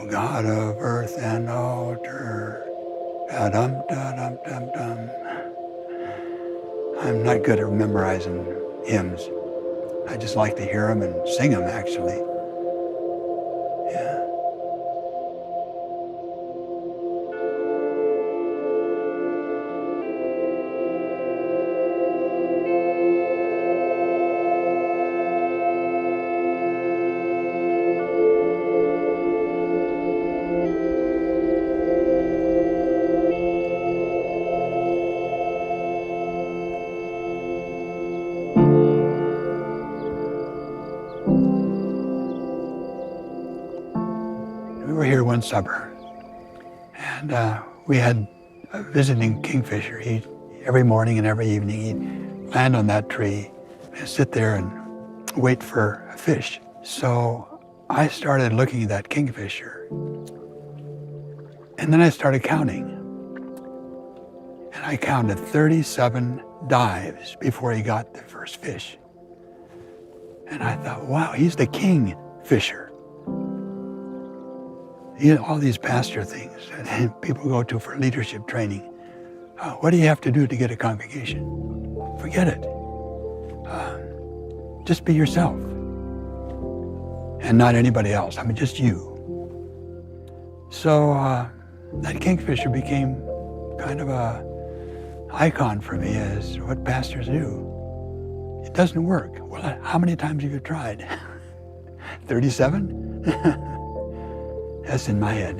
O God of earth and altar. Da-dum, da-dum, dum, dum. I'm not good at memorizing hymns. I just like to hear them and sing them, actually. Yeah. We were here one summer, and we had a visiting Kingfisher. Every morning and every evening, he'd land on that tree and sit there and wait for a fish. So I started looking at that Kingfisher, and then I started counting. And I counted 37 dives before he got the first fish. And I thought, wow, he's the Kingfisher. All these pastor things that people go to for leadership training. What do you have to do to get a congregation? Forget it. Just be yourself. And not anybody else. I mean, just you. So that Kingfisher became kind of a icon for me as what pastors do. It doesn't work. Well, how many times have you tried? 37? That's in my head.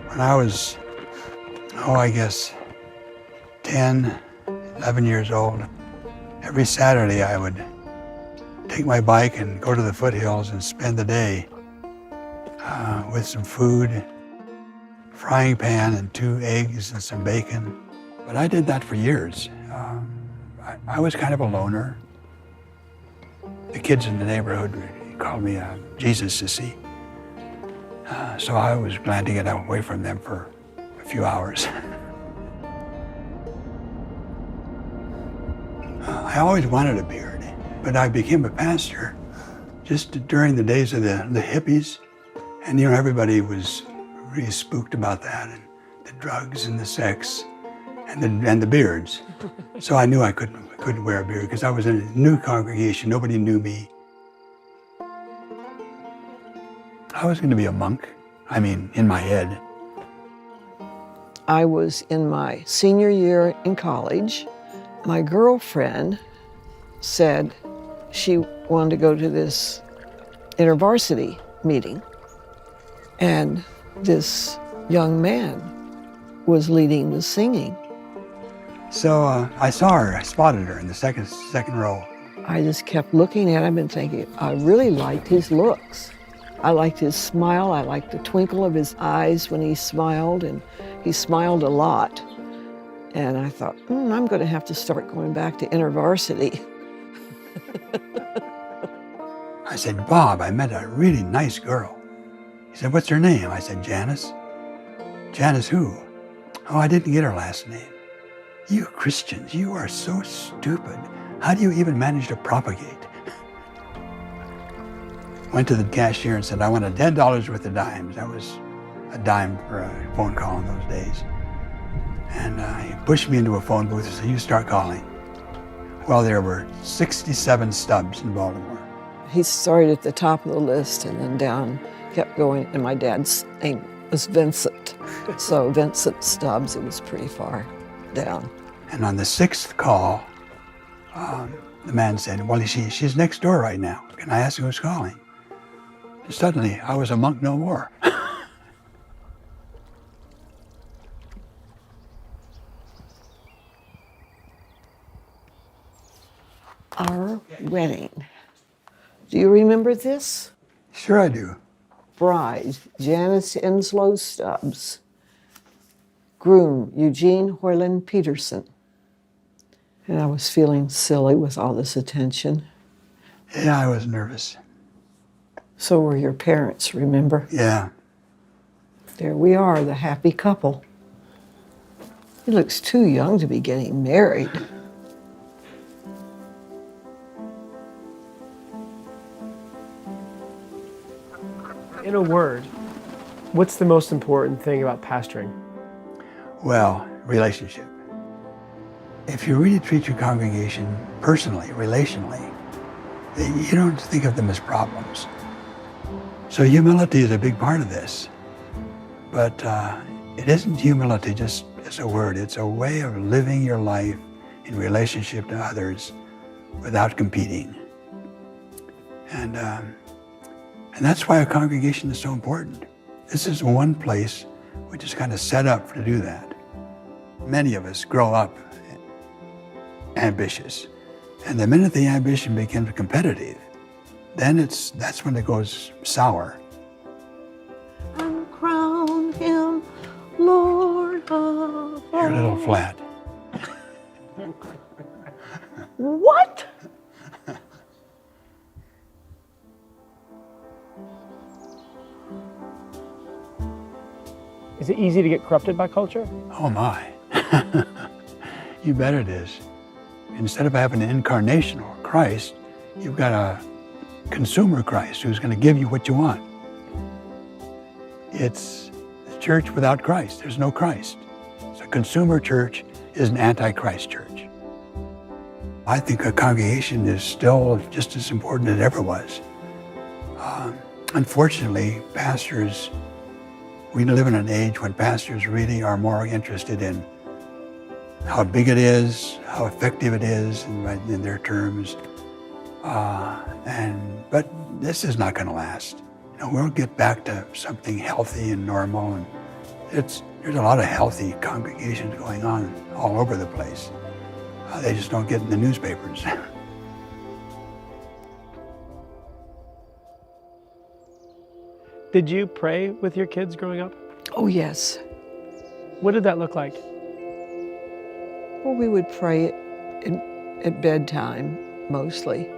When I was, I guess 10, 11 years old, every Saturday I would take my bike and go to the foothills and spend the day with some food, frying pan and 2 eggs and some bacon. But I did that for years. I was kind of a loner. The kids in the neighborhood called me Jesus Sissy. So I was glad to get away from them for a few hours. I always wanted a beard, but I became a pastor just during the days of the hippies. And everybody was really spooked about that, and the drugs and the sex and the beards. So I knew I couldn't wear a beard because I was in a new congregation. Nobody knew me. I was going to be a monk. I mean, in my head. I was in my senior year in college. My girlfriend said she wanted to go to this intervarsity meeting, and this young man was leading the singing. So I saw her, I spotted her in the second row. I just kept looking at him and thinking, I really liked his looks. I liked his smile, I liked the twinkle of his eyes when he smiled, and he smiled a lot. And I thought, I'm gonna have to start going back to InterVarsity. I said, Bob, I met a really nice girl. He said, what's her name? I said, Janice. Janice who? Oh, I didn't get her last name. You Christians, you are so stupid. How do you even manage to propagate? Went to the cashier and said, I want $10 worth of dimes. That was a dime for a phone call in those days. And he pushed me into a phone booth and said, you start calling. Well, there were 67 stubs in Baltimore. He started at the top of the list and then down, kept going, and my dad's name was Vincent. So Vincent Stubbs, it was pretty far down. And on the 6th call, the man said, well, she's next door right now. Can I ask who's calling? And suddenly, I was a monk no more. Our wedding. Do you remember this? Sure I do. Bride, Janice Enslow Stubbs. Groom, EUGENE Peterson. And I was feeling silly with all this attention. Yeah, I was nervous. So were your parents, remember? Yeah. There we are, the happy couple. He looks too young to be getting married. In a word, what's the most important thing about pastoring? Well, relationship. If you really treat your congregation personally, relationally, you don't think of them as problems. So humility is a big part of this. But it isn't humility just as a word. It's a way of living your life in relationship to others without competing. And that's why a congregation is so important. This is one place which is kind of set up to do that. Many of us grow up ambitious. And the minute the ambition becomes competitive, then that's when it goes sour. And crown him Lord of all. You're a little flat. What? Is it easy to get corrupted by culture? Oh my. You bet it is. Instead of having an incarnational Christ, you've got a consumer Christ who's going to give you what you want. It's the church without Christ. There's no Christ. So a consumer church is an anti-Christ church. I think a congregation is still just as important as it ever was. Unfortunately, pastors, we live in an age when pastors really are more interested in how big it is, how effective it is in their terms. But this is not going to last. We'll get back to something healthy and normal. And there's a lot of healthy congregations going on all over the place. They just don't get in the newspapers. Did you pray with your kids growing up? Oh, yes. What did that look like? Well, we would pray at bedtime, mostly.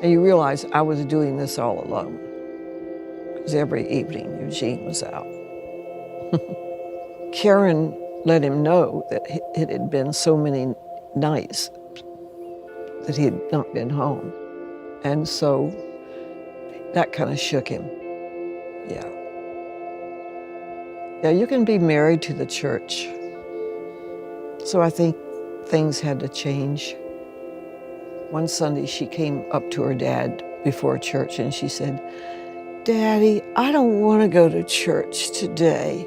And you realize I was doing this all alone. Because every evening, Eugene was out. Karen let him know that it had been so many nights that he had not been home. And so that kind of shook him. Yeah. Yeah, you can be married to the church. So I think things had to change. One Sunday, she came up to her dad before church and she said, "Daddy, I don't want to go to church today."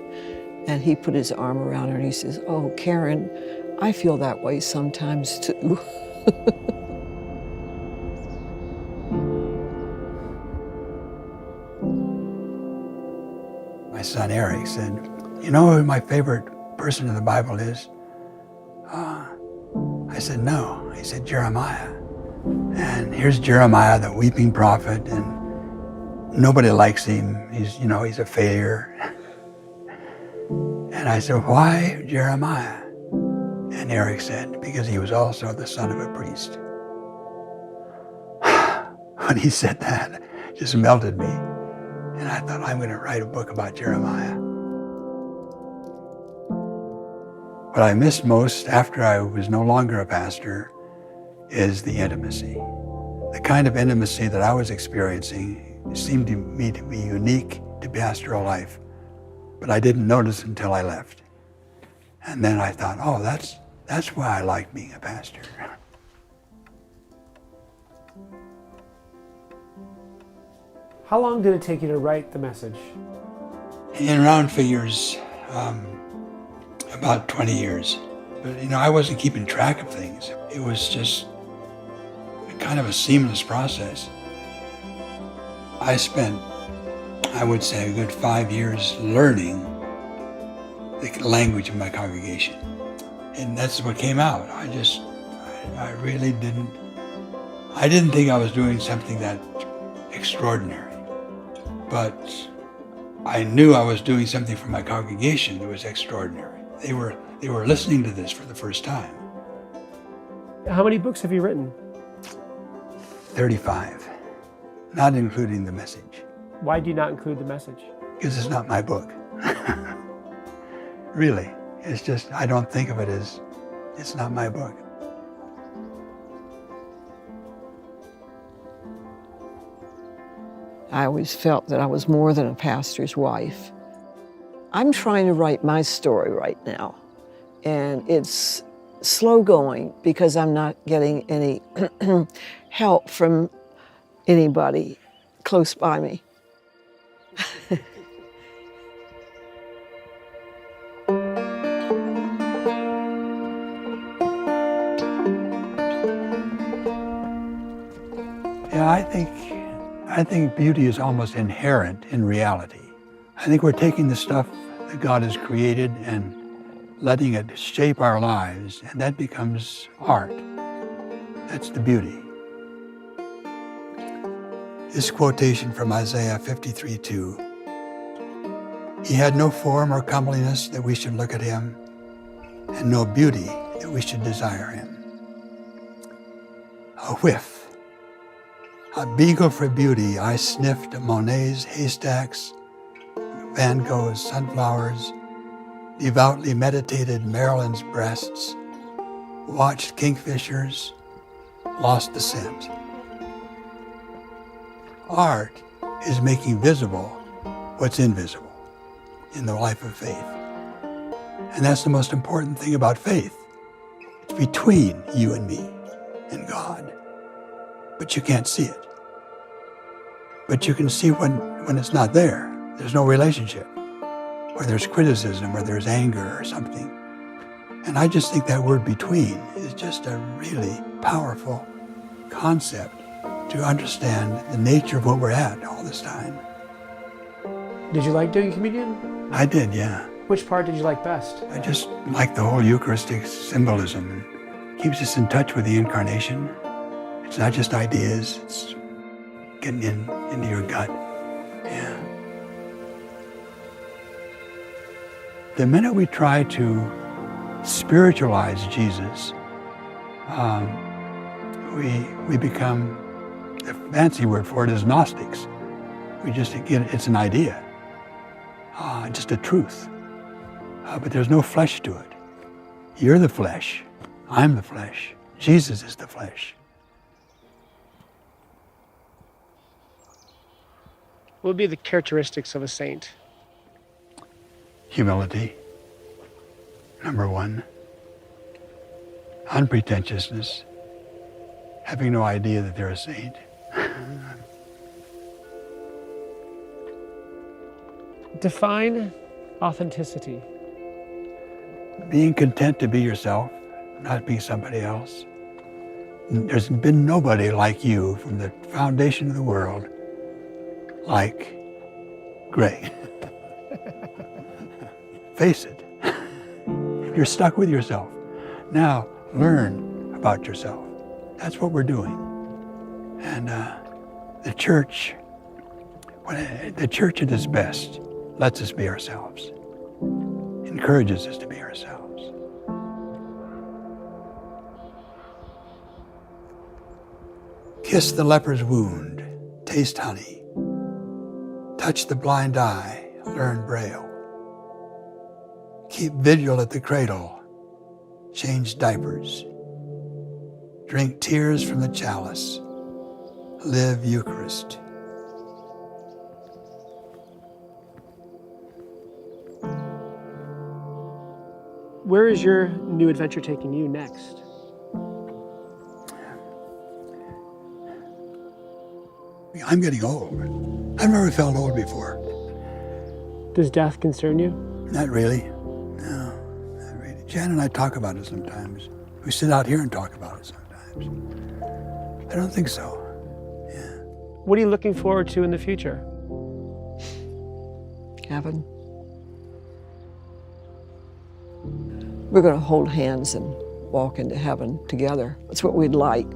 And he put his arm around her and he says, "Oh, Karen, I feel that way sometimes too." My son Eric said, "You know who my favorite person in the Bible is?" I said, "No." He said, "Jeremiah." And here's Jeremiah, the weeping prophet, and nobody likes him. He's a failure. And I said, "Why Jeremiah?" And Eric said, "Because he was also the son of a priest." When he said that, it just melted me. And I thought, I'm going to write a book about Jeremiah. What I missed most after I was no longer a pastor is the intimacy. The kind of intimacy that I was experiencing seemed to me to be unique to pastoral life, but I didn't notice until I left. And then I thought, oh, that's why I like being a pastor. How long did it take you to write the message? In round figures, about 20 years. But I wasn't keeping track of things. It was just kind of a seamless process. I spent, I would say, a good 5 years learning the language of my congregation. And that's what came out. I really didn't think I was doing something that extraordinary. But I knew I was doing something for my congregation that was extraordinary. They were listening to this for the first time. How many books have you written? 35, not including the message. Why do you not include the message? Because it's not my book. Really. It's just, I don't think of it as, it's not my book. I always felt that I was more than a pastor's wife. I'm trying to write my story right now, and it's slow going because I'm not getting any help from anybody close by me. Yeah, I think beauty is almost inherent in reality. I think we're taking the stuff that God has created and letting it shape our lives, and that becomes art. That's the beauty. This quotation from Isaiah 53:2. He had no form or comeliness that we should look at him, and no beauty that we should desire him. A whiff, a beagle for beauty, I sniffed Monet's haystacks, Van Gogh's sunflowers, devoutly meditated Marilyn's breasts, watched Kingfishers, lost the scent. Art is making visible what's invisible in the life of faith. And that's the most important thing about faith. It's between you and me and God. But you can't see it. But you can see when it's not there. There's no relationship, or there's criticism, or there's anger or something. And I just think that word between is just a really powerful concept to understand the nature of what we're at all this time. Did you like doing communion? I did, yeah. Which part did you like best? I just like the whole Eucharistic symbolism. It keeps us in touch with the Incarnation. It's not just ideas, it's getting into your gut. Yeah. The minute we try to spiritualize Jesus, we become, the fancy word for it is Gnostics. We just, it's an idea, just a truth. But there's no flesh to it. You're the flesh. I'm the flesh. Jesus is the flesh. What would be the characteristics of a saint? Humility, number one. Unpretentiousness, having no idea that they're a saint. Define authenticity. Being content to be yourself, not be somebody else. There's been nobody like you from the foundation of the world like Greg. Face it. You're stuck with yourself. Now, learn about yourself. That's what we're doing. And the church at its best lets us be ourselves, encourages us to be ourselves. Kiss the leper's wound, taste honey. Touch the blind eye, learn Braille. Keep vigil at the cradle, change diapers. Drink tears from the chalice, live Eucharist. Where is your new adventure taking you next? I'm getting old. I've never felt old before. Does death concern you? Not really. No, not really. Jan and I talk about it sometimes. We sit out here and talk about it sometimes. I don't think so. Yeah. What are you looking forward to in the future? Heaven. We're going to hold hands and walk into heaven together. That's what we'd like.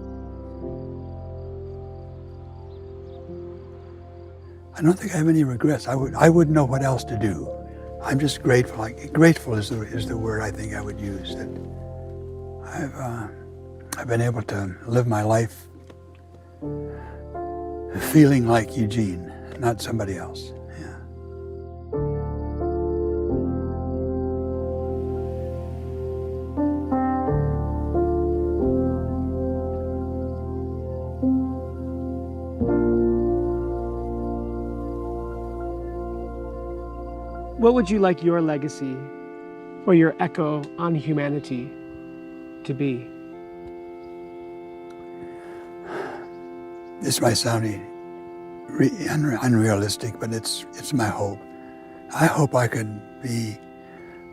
I don't think I have any regrets. I wouldn't know what else to do. I'm just grateful. Grateful is the word I think I would use. That I've been able to live my life feeling like Eugene, not somebody else. Yeah. What would you like your legacy or your echo on humanity to be? This might sound unrealistic, but it's my hope. I hope I could be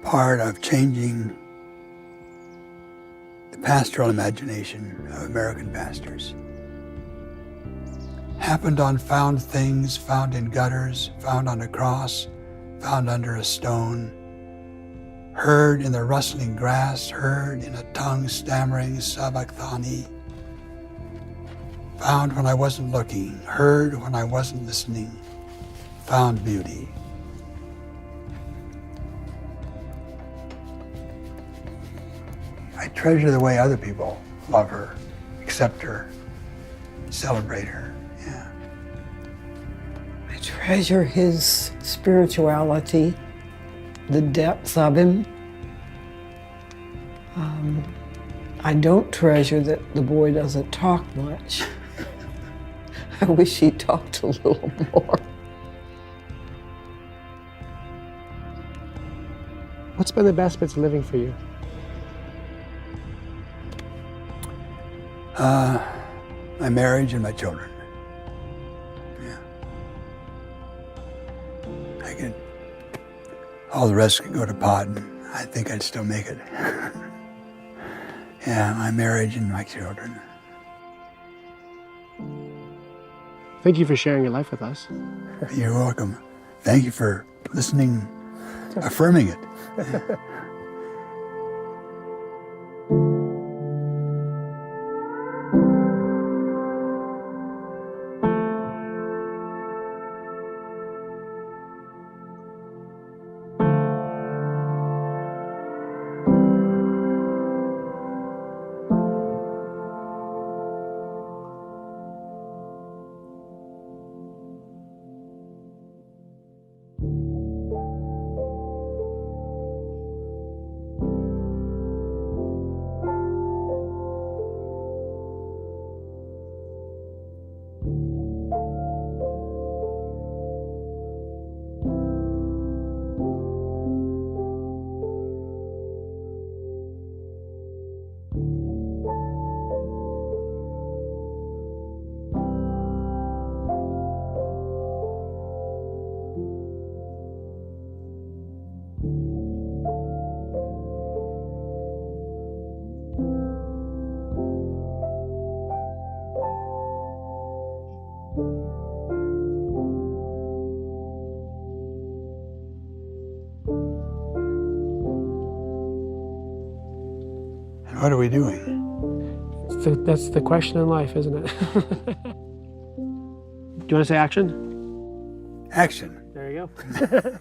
part of changing the pastoral imagination of American pastors. Happened on found things, found in gutters, found on a cross, found under a stone, heard in the rustling grass, heard in a tongue stammering sabachthani, found when I wasn't looking, heard when I wasn't listening, found beauty. I treasure the way other people love her, accept her, celebrate her. Yeah. I treasure his spirituality, the depth of him. I don't treasure that the boy doesn't talk much. I wish he talked a little more. What's been the best bits of living for you? My marriage and my children. Yeah. All the rest could go to pot, and I think I'd still make it. Yeah, my marriage and my children. Thank you for sharing your life with us. You're welcome. Thank you for listening, affirming it. What are we doing? That's the question in life, isn't it? Do you want to say action? Action. There you go.